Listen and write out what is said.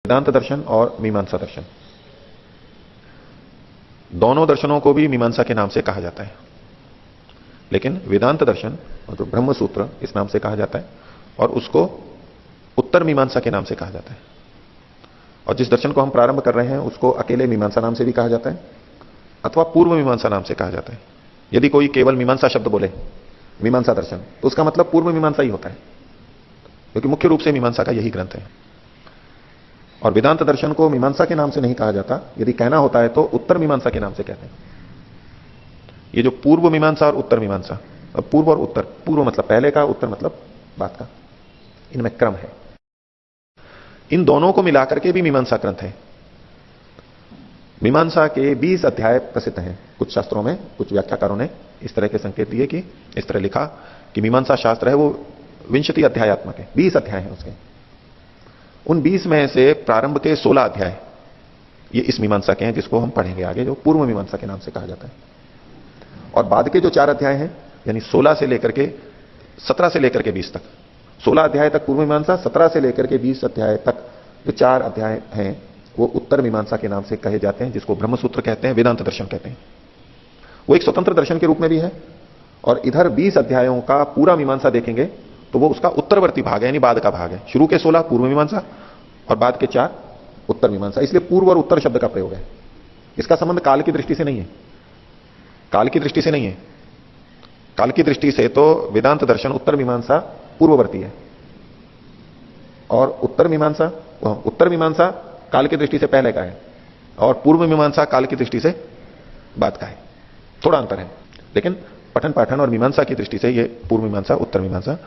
वेदांत दर्शन और मीमांसा दर्शन, दोनों दर्शनों को भी मीमांसा के नाम से कहा जाता है, लेकिन वेदांत दर्शन तो ब्रह्म सूत्र इस नाम से कहा जाता है और उसको उत्तर मीमांसा के नाम से कहा जाता है। और जिस दर्शन को हम प्रारंभ कर रहे हैं उसको अकेले मीमांसा नाम से भी कहा जाता है अथवा पूर्व मीमांसा नाम से कहा जाता है। यदि कोई केवल मीमांसा शब्द बोले मीमांसा दर्शन, तो उसका मतलब पूर्व मीमांसा ही होता है, क्योंकि मुख्य रूप से मीमांसा का यही ग्रंथ है। और वेदांत दर्शन को मीमांसा के नाम से नहीं कहा जाता, यदि कहना होता है तो उत्तर मीमांसा के नाम से कहते हैं। ये जो पूर्व मीमांसा और उत्तर मीमांसा, अब पूर्व और उत्तर, पूर्व मतलब पहले का, उत्तर मतलब बाद का, इनमें क्रम है। इन दोनों को मिलाकर के भी मीमांसा ग्रंथ है। मीमांसा के 20 अध्याय प्रसिद्ध हैं। कुछ शास्त्रों में, कुछ व्याख्याकारों ने इस तरह के संकेत दिए कि इस तरह लिखा कि मीमांसा शास्त्र है वो 20 अध्यायात्मक है, 20 अध्याय हैं उसके। उन 20 में से प्रारंभ के 16 अध्याय ये इस मीमांसा के हैं, जिसको हम पढ़ेंगे आगे, जो पूर्व मीमांसा के नाम से कहा जाता है। और बाद के जो 4 अध्याय हैं, यानी 16 से लेकर के 17 से लेकर के 20 तक, 16 अध्याय तक पूर्व मीमांसा, 17 से लेकर के 20 अध्याय तक जो 4 अध्याय हैं वो उत्तर मीमांसा के नाम से कहे जाते हैं, जिसको ब्रह्मसूत्र कहते हैं, वेदांत दर्शन कहते हैं। वो एक स्वतंत्र दर्शन के रूप में भी है। और इधर 20 अध्यायों का पूरा मीमांसा देखेंगे तो वो उसका उत्तरवर्ती भाग है, यानी बाद का भाग है। शुरू के 16 पूर्व मीमांसा और बाद के 4 उत्तर मीमांसा। इसलिए पूर्व और उत्तर शब्द का प्रयोग है। इसका संबंध काल की दृष्टि से नहीं है, काल की दृष्टि से नहीं है। काल की दृष्टि से तो वेदांत दर्शन उत्तर मीमांसा पूर्ववर्ती है और उत्तर मीमांसा काल की दृष्टि से पहले का है और पूर्व मीमांसा काल की दृष्टि से बाद का है। थोड़ा अंतर है, लेकिन पठन पाठन और मीमांसा की दृष्टि से ये पूर्व मीमांसा उत्तर मीमांसा